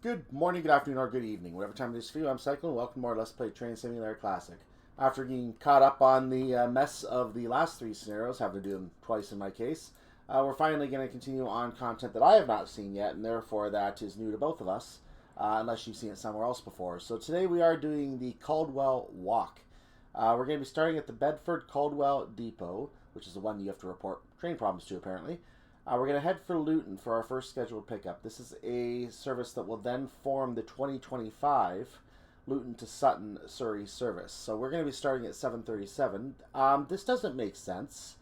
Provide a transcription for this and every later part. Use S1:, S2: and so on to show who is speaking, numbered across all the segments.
S1: Good morning, good afternoon, or good evening. Whatever time it is for you, I'm Cyclone. Welcome to more Let's Play Train Simulator Classic. After getting caught up on the mess of the last three scenarios, having to do them twice in my case, we're finally going to continue on content that I have not seen yet, and therefore that is new to both of us, unless you've seen it somewhere else before. So today we are doing the Cauldwell Walk. We're going to be starting at the Bedford Cauldwell Depot, which is the one you have to report train problems to, apparently. We're going to head for Luton for our first scheduled pickup. This is a service that will then form the 2025 Luton to Sutton, Surrey service. So we're going to be starting at 7:37. This doesn't make sense.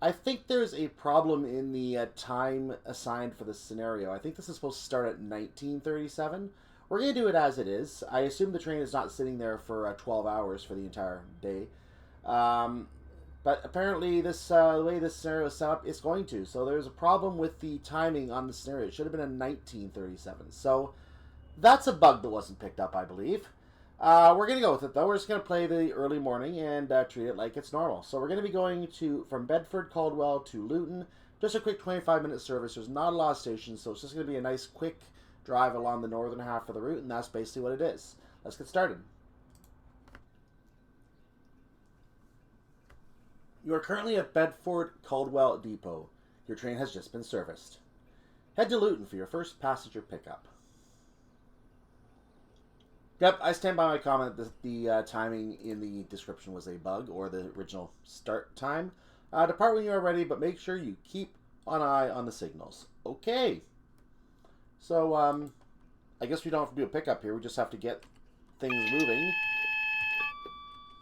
S1: I think there's a problem in the time assigned for this scenario. I think this is supposed to start at 19:37. We're going to do it as it is. I assume the train is not sitting there for 12 hours for the entire day. But apparently, the way this scenario is set up, it's going to. So there's a problem with the timing on the scenario. It should have been a 19:37. So that's a bug that wasn't picked up, I believe. We're going to go with it, though. We're just going to play the early morning and treat it like it's normal. So we're going to be going from Bedford, Cauldwell to Luton. Just a quick 25-minute service. There's not a lot of stations, so it's just going to be a nice, quick drive along the northern half of the route, and that's basically what it is. Let's get started. You are currently at Bedford Cauldwell Depot. Your train has just been serviced. Head to Luton for your first passenger pickup. Yep, I stand by my comment that the timing in the description was a bug, or the original start time. Depart when you are ready, but make sure you keep an eye on the signals. Okay. So, I guess we don't have to do a pickup here. We just have to get things moving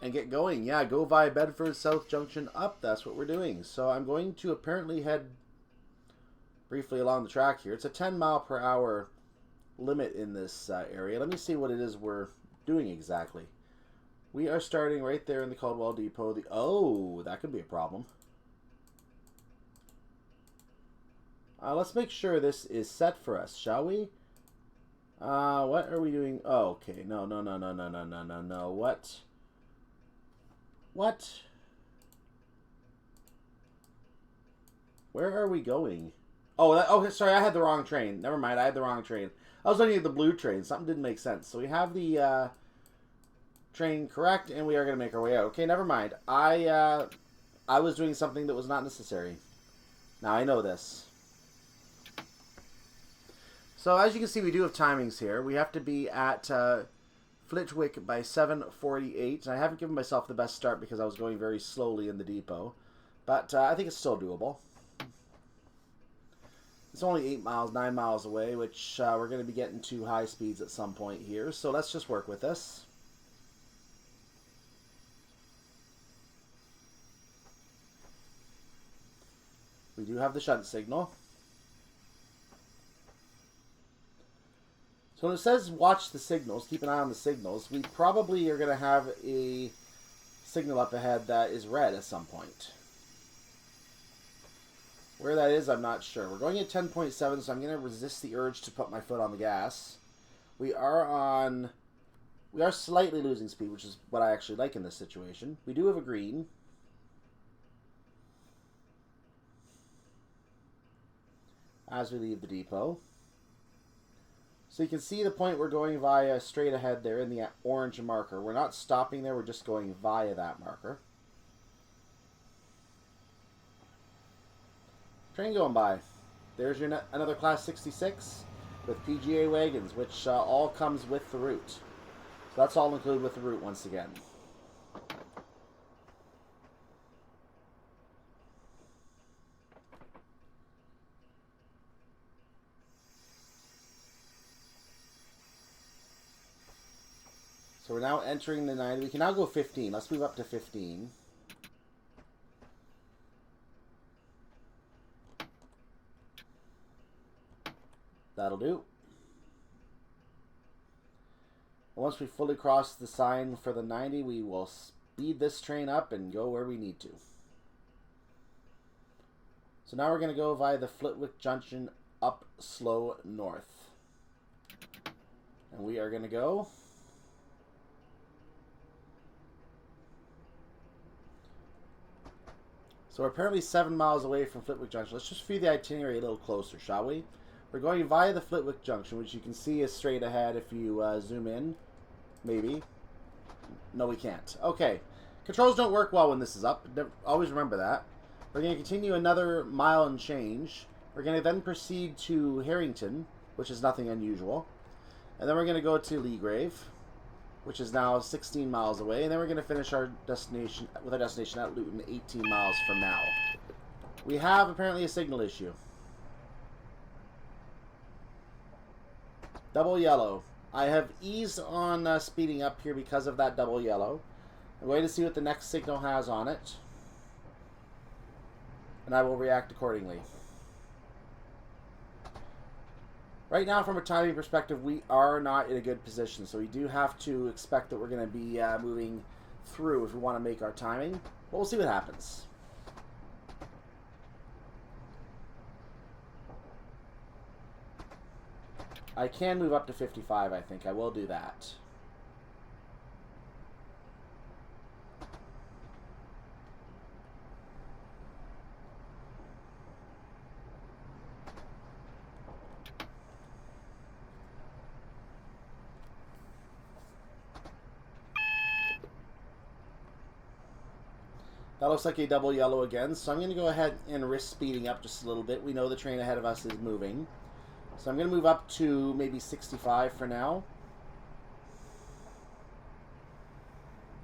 S1: and get going. Yeah, go via Bedford South Junction up. That's what we're doing. So I'm going to apparently head briefly along the track here. It's a 10 mile per hour limit in this area. Let me see what it is we're doing exactly. We are starting right there in the Cauldwell Depot. Oh, that could be a problem. Let's make sure this is set for us, shall we? What are we doing? Oh, okay. No. What? What? Where are we going? Oh, sorry, I had the wrong train. Never mind, I had the wrong train. I was looking at the blue train. Something didn't make sense. So we have the train correct, and we are going to make our way out. Okay, never mind. I was doing something that was not necessary. Now I know this. So as you can see, we do have timings here. We have to be at Flitwick by 7:48. I haven't given myself the best start because I was going very slowly in the depot. But I think it's still doable. It's only 8 miles, 9 miles away, which we're going to be getting to high speeds at some point here. So let's just work with this. We do have the shunt signal. So when it says watch the signals, keep an eye on the signals, we probably are going to have a signal up ahead that is red at some point. Where that is, I'm not sure. We're going at 10.7, so I'm going to resist the urge to put my foot on the gas. We are slightly losing speed, which is what I actually like in this situation. We do have a green. As we leave the depot. So you can see the point we're going via straight ahead there in the orange marker. We're not stopping there, we're just going via that marker. Train going by. There's your another Class 66 with PGA wagons, which all comes with the route. So that's all included with the route once again. So we're now entering the 90. We can now go 15. Let's move up to 15. That'll do. And once we fully cross the sign for the 90, we will speed this train up and go where we need to. So now we're going to go via the Flitwick Junction up slow north. And we are going to go So we're apparently 7 miles away from Flitwick Junction. Let's just view the itinerary a little closer, shall we? We're going via the Flitwick junction, which you can see is straight ahead if you zoom in. Maybe. No, we can't. Okay. Controls don't work well when this is up. Always remember that. We're going to continue another mile and change. We're going to then proceed to Harlington, which is nothing unusual. And then we're going to go to Leagrave, which is now 16 miles away. And then we're going to finish our destination with our destination at Luton, 18 miles from now. We have apparently a signal issue. Double yellow. I have eased on speeding up here because of that double yellow. I'm going to see what the next signal has on it, and I will react accordingly. Right now, from a timing perspective, we are not in a good position, so we do have to expect that we're going to be moving through if we want to make our timing, but we'll see what happens. I can move up to 55, I think. I will do that. That looks like a double yellow again, so I'm going to go ahead and risk speeding up just a little bit. We know the train ahead of us is moving. So I'm going to move up to maybe 65 for now,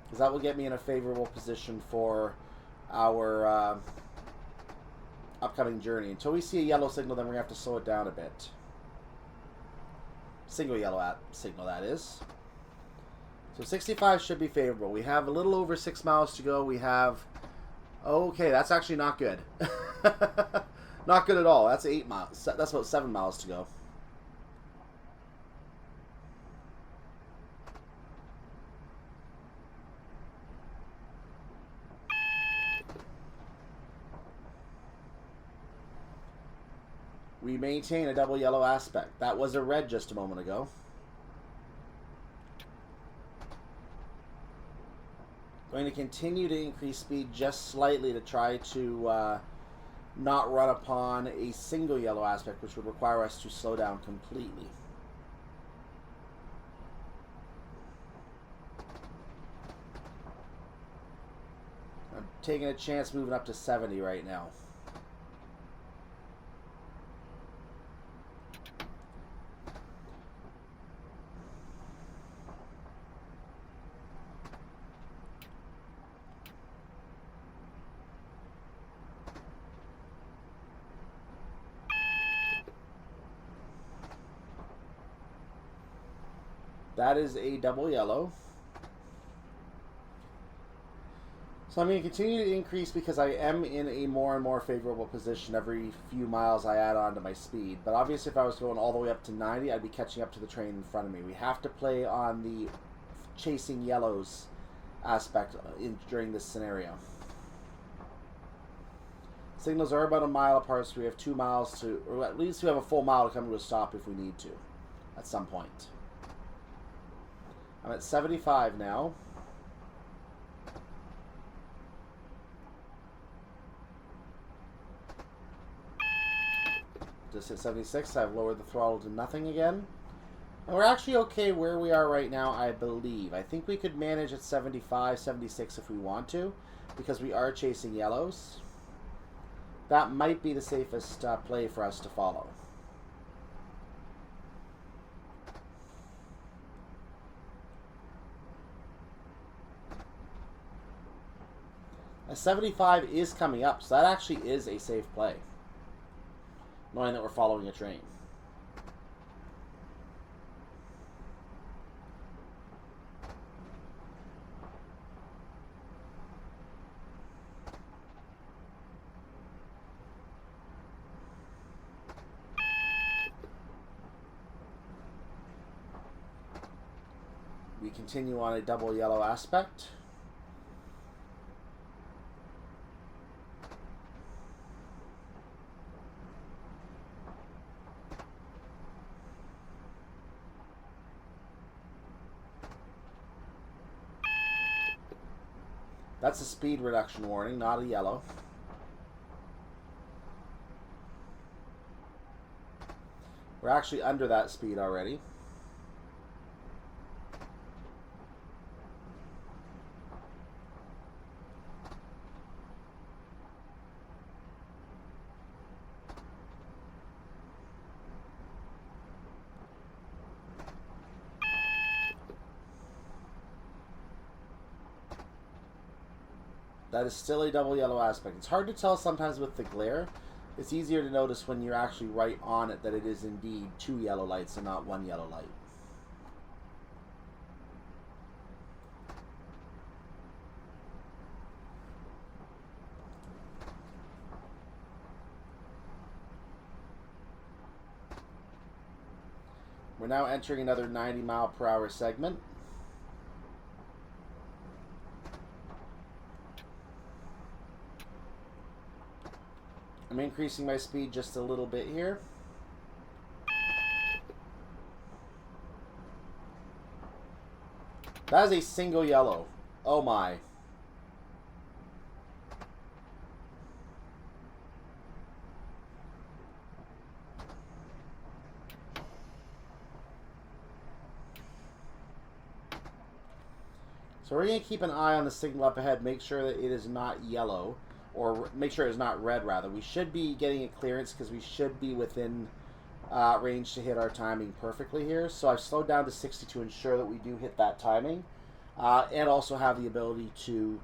S1: because that will get me in a favorable position for our upcoming journey. Until we see a yellow signal, then we're going to have to slow it down a bit. Single yellow signal, that is. So 65 should be favorable. We have a little over 6 miles to go. We have... Okay, that's actually not good. Not good at all. That's 8 miles. That's about 7 miles to go. We maintain a double yellow aspect. That was a red just a moment ago. Going to continue to increase speed just slightly to try to not run upon a single yellow aspect, which would require us to slow down completely. I'm taking a chance moving up to 70 right now. That is a double yellow. So I'm going to continue to increase because I am in a more and more favorable position every few miles I add on to my speed. But obviously if I was going all the way up to 90, I'd be catching up to the train in front of me. We have to play on the chasing yellows aspect during this scenario. Signals are about a mile apart, so we have 2 miles to, or at least we have a full mile to come to a stop if we need to at some point. I'm at 75 now. Just at 76, I've lowered the throttle to nothing again. And we're actually okay where we are right now, I believe. I think we could manage at 75, 76 if we want to, because we are chasing yellows. That might be the safest play for us to follow. A 75 is coming up, so that actually is a safe play, knowing that we're following a train. We continue on a double yellow aspect. That's a speed reduction warning, not a yellow. We're actually under that speed already. That is still a double yellow aspect. It's hard to tell sometimes with the glare. It's easier to notice when you're actually right on it that it is indeed 2 yellow lights and not 1 yellow light. We're now entering another 90-mile-per-hour segment. I'm increasing my speed just a little bit here. That is a single yellow. Oh my. So we're going to keep an eye on the signal up ahead, make sure that it is not yellow. Or make sure it's not red, rather. We should be getting a clearance because we should be within range to hit our timing perfectly here. So I've slowed down to 60 to ensure that we do hit that timing. And also have the ability to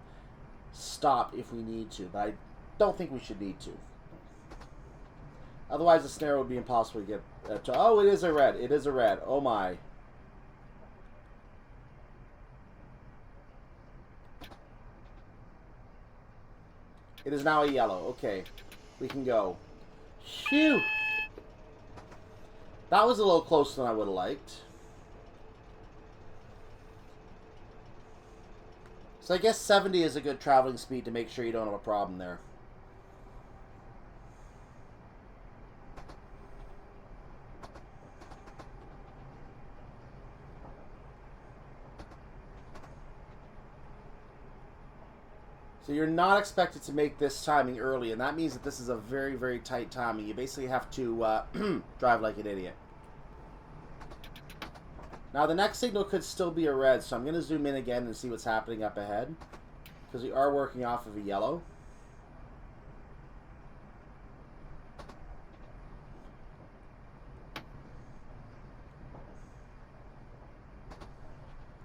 S1: stop if we need to. But I don't think we should need to. Otherwise, the snare would be impossible to get to. Oh, it is a red. It is a red. Oh, my. It is now a yellow. Okay. We can go. Phew! That was a little closer than I would have liked. So I guess 70 is a good traveling speed to make sure you don't have a problem there. So you're not expected to make this timing early, and that means that this is a very, very tight timing. You basically have to drive like an idiot. Now the next signal could still be a red, so I'm going to zoom in again and see what's happening up ahead. Because we are working off of a yellow.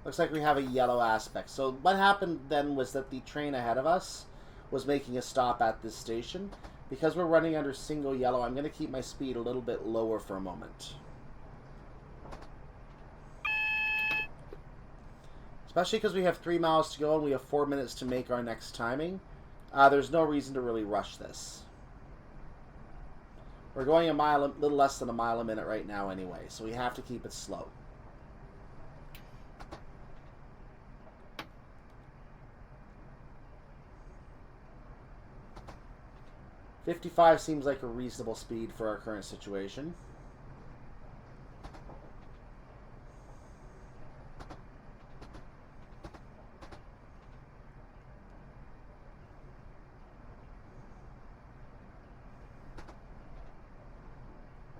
S1: Looks like we have a yellow aspect. So what happened then was that the train ahead of us was making a stop at this station. Because we're running under single yellow, I'm going to keep my speed a little bit lower for a moment. Especially because we have 3 miles to go and we have 4 minutes to make our next timing. There's no reason to really rush this. We're going a little less than a mile a minute right now anyway, so we have to keep it slow. .55 seems like a reasonable speed for our current situation.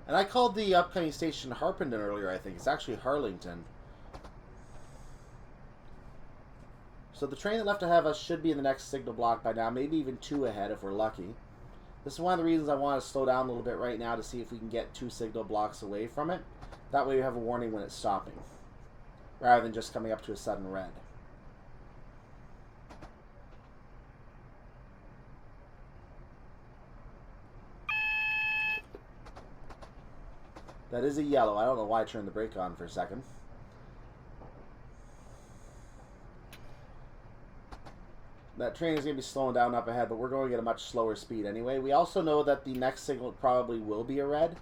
S1: And I called the upcoming station Harlington earlier, I think. It's actually Harlington. So the train that left ahead of us should be in the next signal block by now, maybe even 2 ahead if we're lucky. This is one of the reasons I want to slow down a little bit right now to see if we can get 2 signal blocks away from it. That way we have a warning when it's stopping, rather than just coming up to a sudden red. That is a yellow. I don't know why I turned the brake on for a second. That train is going to be slowing down up ahead, but we're going at a much slower speed anyway. We also know that the next signal probably will be a red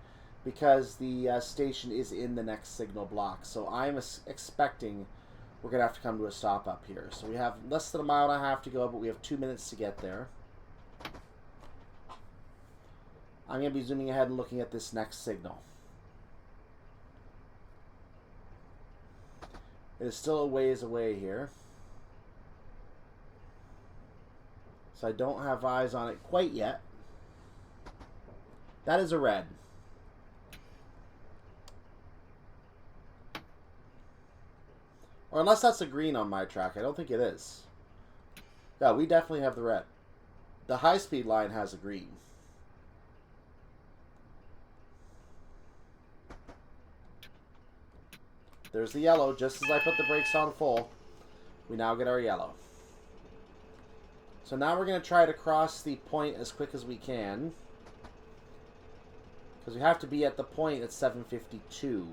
S1: because the station is in the next signal block. So I'm expecting we're going to have to come to a stop up here. So we have less than a mile and a half to go, but we have 2 minutes to get there. I'm going to be zooming ahead and looking at this next signal. It is still a ways away here. So I don't have eyes on it quite yet. That is a red. Or unless that's a green on my track. I don't think it is. Yeah, we definitely have the red. The high-speed line has a green. There's the yellow. Just as I put the brakes on full, we now get our yellow. So now we're going to try to cross the point as quick as we can. Because we have to be at the point at 7:52.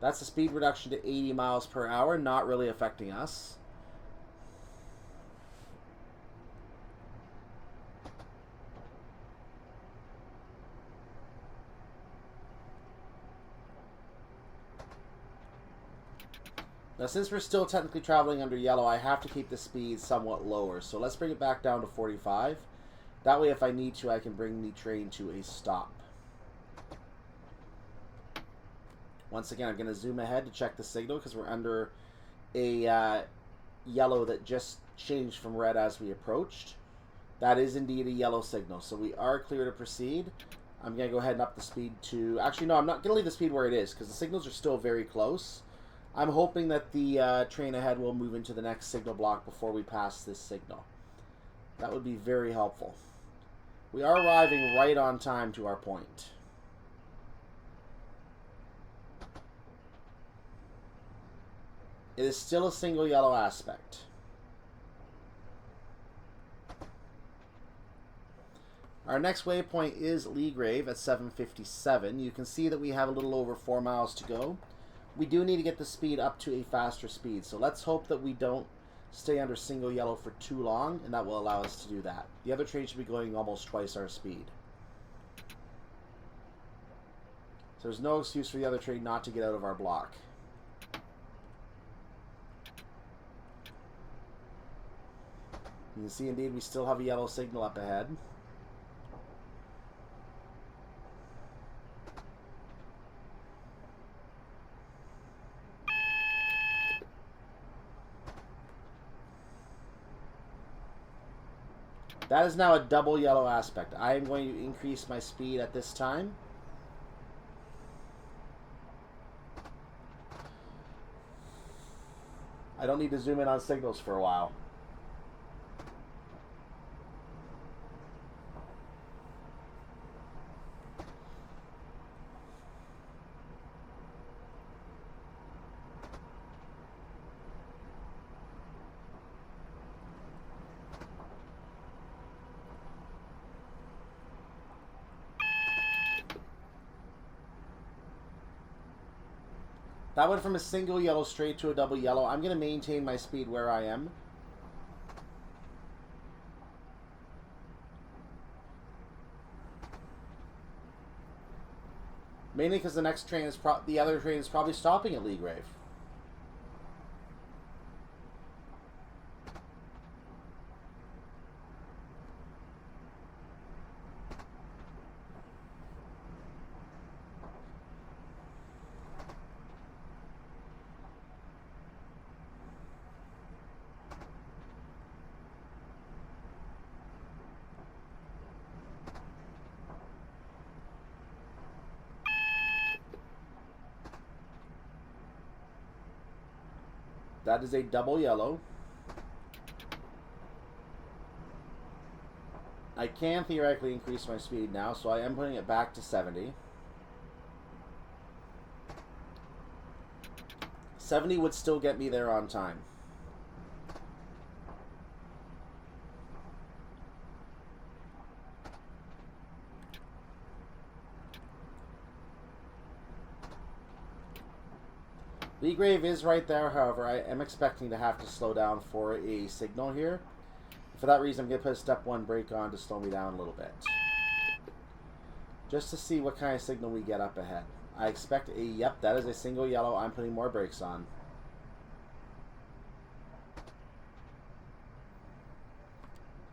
S1: That's a speed reduction to 80 miles per hour, not really affecting us. Now, since we're still technically traveling under yellow, I have to keep the speed somewhat lower. So let's bring it back down to 45. That way, if I need to, I can bring the train to a stop. Once again, I'm going to zoom ahead to check the signal because we're under a yellow that just changed from red as we approached. That is indeed a yellow signal, so we are clear to proceed. I'm going to go ahead and up the speed to... Actually, no, I'm not going to leave the speed where it is because the signals are still very close. I'm hoping that the train ahead will move into the next signal block before we pass this signal. That would be very helpful. We are arriving right on time to our point. It is still a single yellow aspect. Our next waypoint is Leagrave at 7:57. You can see that we have a little over 4 miles to go. We do need to get the speed up to a faster speed, so let's hope that we don't stay under single yellow for too long, and that will allow us to do that. The other train should be going almost twice our speed. So there's no excuse for the other train not to get out of our block. You can see, indeed, we still have a yellow signal up ahead. That is now a double yellow aspect. I am going to increase my speed at this time. I don't need to zoom in on signals for a while. That went from a single yellow straight to a double yellow. I'm going to maintain my speed where I am. Mainly because the next train is the other train is probably stopping at Leagrave. That is a double yellow. I can theoretically increase my speed now, so I am putting it back to 70. 70 would still get me there on time. Leagrave is right there, however, I am expecting to have to slow down for a signal here. For that reason, I'm going to put a step 1 brake on to slow me down a little bit. Just to see what kind of signal we get up ahead. I expect a, yep, that is a single yellow. I'm putting more brakes on.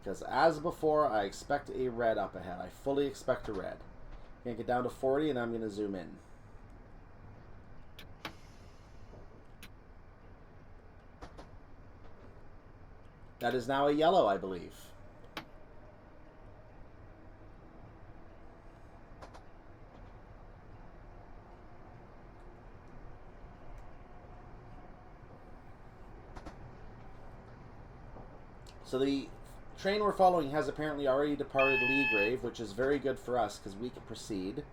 S1: Because as before, I expect a red up ahead. I fully expect a red. I'm going to get down to 40 and I'm going to zoom in. That is now a yellow, I believe. So the train we're following has apparently already departed Leagrave, which is very good for us because we can proceed.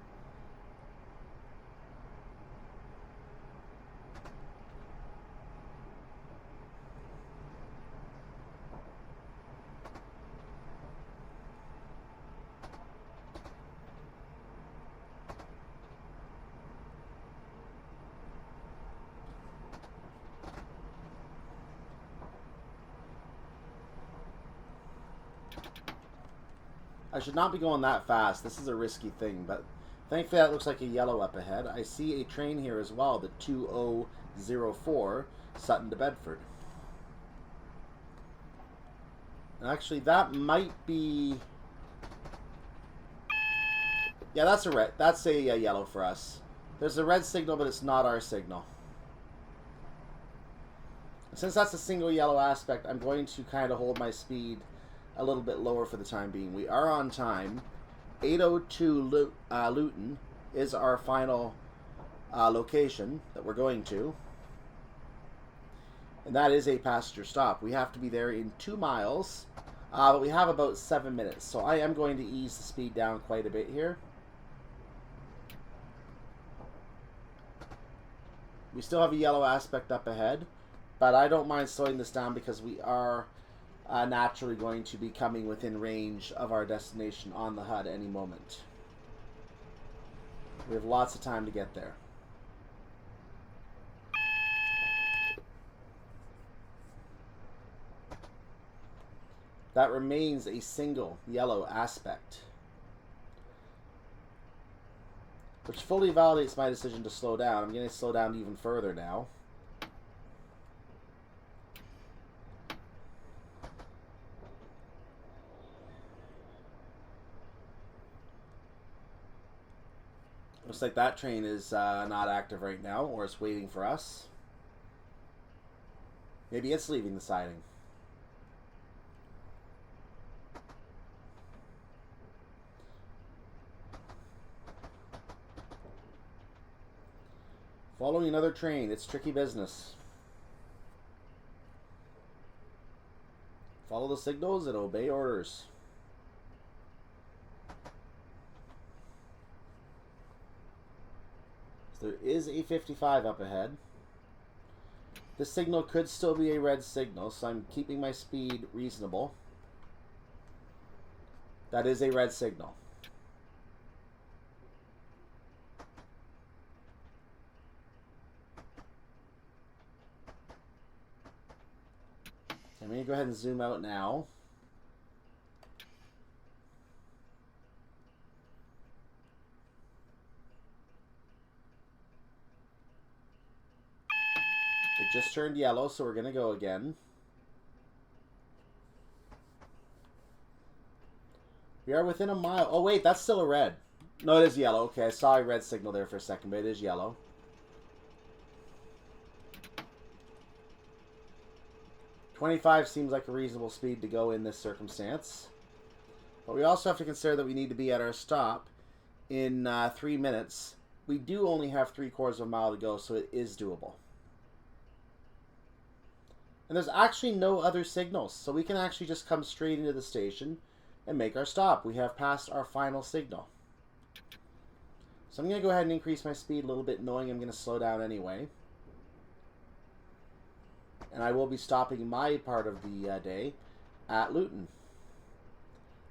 S1: I should not be going that fast. This is a risky thing, but thankfully that looks like a yellow up ahead. I see a train here as well, the 2004 Sutton to Bedford. And actually, that might be... Yeah, that's a red. That's a yellow for us. There's a red signal, but it's not our signal. Since that's a single yellow aspect, I'm going to kind of hold my speed a little bit lower for the time being. We are on time. 8:02 Luton is our final location that we're going to. And that is a passenger stop. We have to be there in 2 miles. But we have about 7 minutes. So I am going to ease the speed down quite a bit here. We still have a yellow aspect up ahead. But I don't mind slowing this down because we are naturally going to be coming within range of our destination on the HUD any moment. We have lots of time to get there. That remains a single yellow aspect, which fully validates my decision to slow down. I'm going to slow down even further now. Looks like that train is not active right now, or it's waiting for us. Maybe it's leaving the siding. Following another train, it's tricky business. Follow the signals and obey orders. So there is a 55 up ahead. This signal could still be a red signal, so I'm keeping my speed reasonable. That is a red signal. I'm going to go ahead and zoom out now. It just turned yellow, so we're going to go again. We are within a mile. Oh, wait, that's still a red. No, it is yellow. Okay, I saw a red signal there for a second, but it is yellow. .25 seems like a reasonable speed to go in this circumstance. But we also have to consider that we need to be at our stop in 3 minutes. We do only have 3/4 of a mile to go, so it is doable. And there's actually no other signals, so we can actually just come straight into the station and make our stop. We have passed our final signal. So I'm going to go ahead and increase my speed a little bit, knowing I'm going to slow down anyway. And I will be stopping my part of the day at Luton.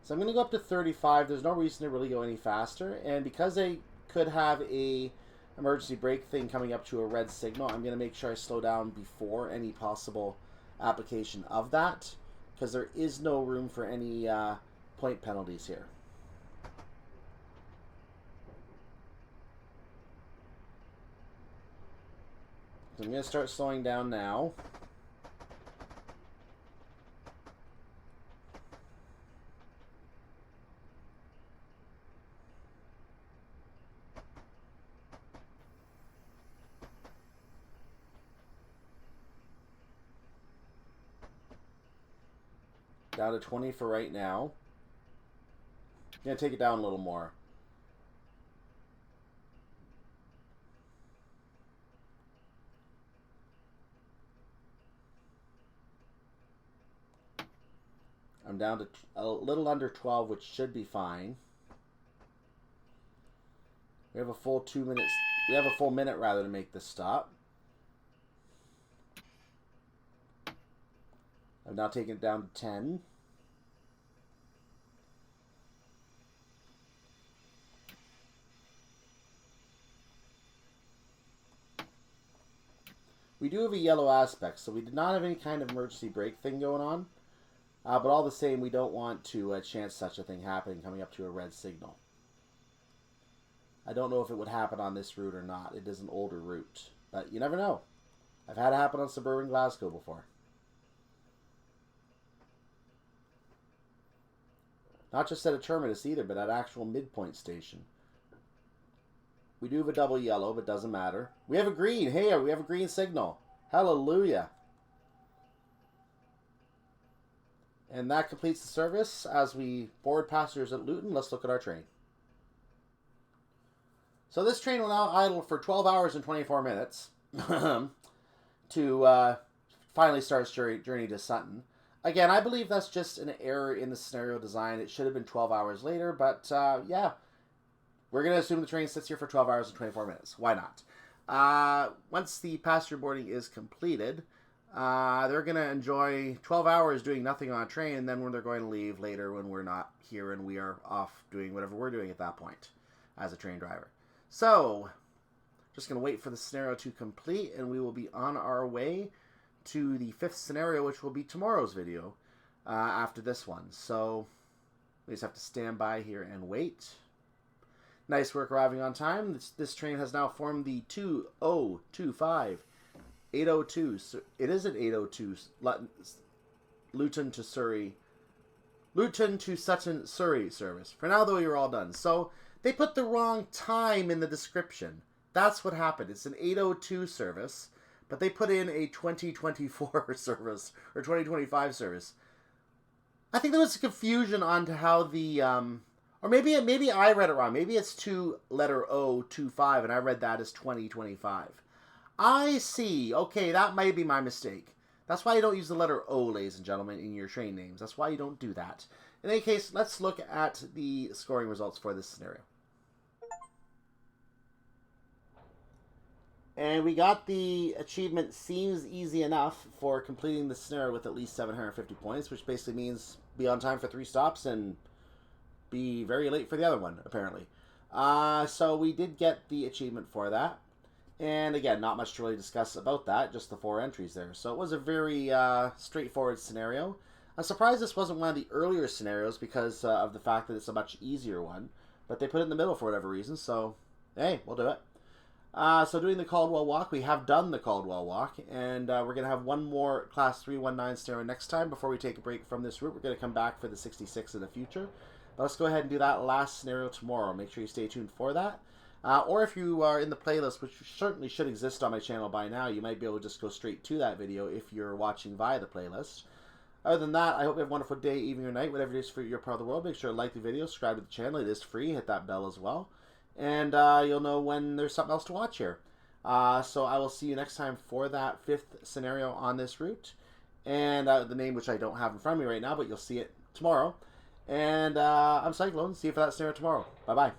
S1: So I'm going to go up to 35. There's no reason to really go any faster. And because they could have a emergency brake thing coming up to a red signal, I'm going to make sure I slow down before any possible application of that, because there is no room for any point penalties here. So I'm going to start slowing down now. Down to 20 for right now. I'm going to take it down a little more. I'm down to a little under 12, which should be fine. We have a full 2 minutes. We have a full minute, rather, to make this stop. I've now taken it down to 10. We do have a yellow aspect, so we did not have any kind of emergency brake thing going on. But all the same, we don't want to chance such a thing happening coming up to a red signal. I don't know if it would happen on this route or not. It is an older route, but you never know. I've had it happen on suburban Glasgow before. Not just at a terminus either, but at actual midpoint station. We do have a double yellow, but doesn't matter. We have a green. Hey, we have a green signal. Hallelujah. And that completes the service. As we board passengers at Luton, let's look at our train. So this train will now idle for 12 hours and 24 minutes to finally start its journey to Sutton. Again, I believe that's just an error in the scenario design. It should have been 12 hours later, but yeah. We're going to assume the train sits here for 12 hours and 24 minutes. Why not? Once the passenger boarding is completed, they're going to enjoy 12 hours doing nothing on a train, and then when they're going to leave later when we're not here and we are off doing whatever we're doing at that point as a train driver. So, just going to wait for the scenario to complete, and we will be on our way to the 5th scenario, which will be tomorrow's video after this one. So, we just have to stand by here and wait. Nice work arriving on time. This train has now formed the 2025 802. It is an 802 Luton to Surrey. Luton to Sutton, Surrey service. For now, though, you're all done. So, they put the wrong time in the description. That's what happened. It's an 802 service, but they put in a 2024 service, or 2025 service. I think there was a confusion on to how the... Or maybe I read it wrong. Maybe it's 2 letter O 25, and I read that as 2025. I see. Okay, that might be my mistake. That's why you don't use the letter O, ladies and gentlemen, in your train names. That's why you don't do that. In any case, let's look at the scoring results for this scenario. And we got the achievement seems easy enough for completing the scenario with at least 750 points, which basically means be on time for 3 stops and be very late for the other one, apparently. So we did get the achievement for that. And again, not much to really discuss about that, just the 4 entries there. So it was a very straightforward scenario. I'm surprised this wasn't one of the earlier scenarios because of the fact that it's a much easier one. But they put it in the middle for whatever reason, so hey, we'll do it. So doing the Cauldwell walk, we have done the Cauldwell walk, and we're going to have one more Class 319 scenario next time before we take a break from this route. We're going to come back for the 66 in the future. But let's go ahead and do that last scenario tomorrow. Make sure you stay tuned for that. Or if you are in the playlist, which certainly should exist on my channel by now, you might be able to just go straight to that video if you're watching via the playlist. Other than that, I hope you have a wonderful day, evening, or night, whatever it is for your part of the world. Make sure to like the video, subscribe to the channel. It is free. Hit that bell as well. And you'll know when there's something else to watch here. So I will see you next time for that 5th scenario on this route. And the name, which I don't have in front of me right now, but you'll see it tomorrow. And I'm Cyclone. See you for that scenario tomorrow. Bye-bye.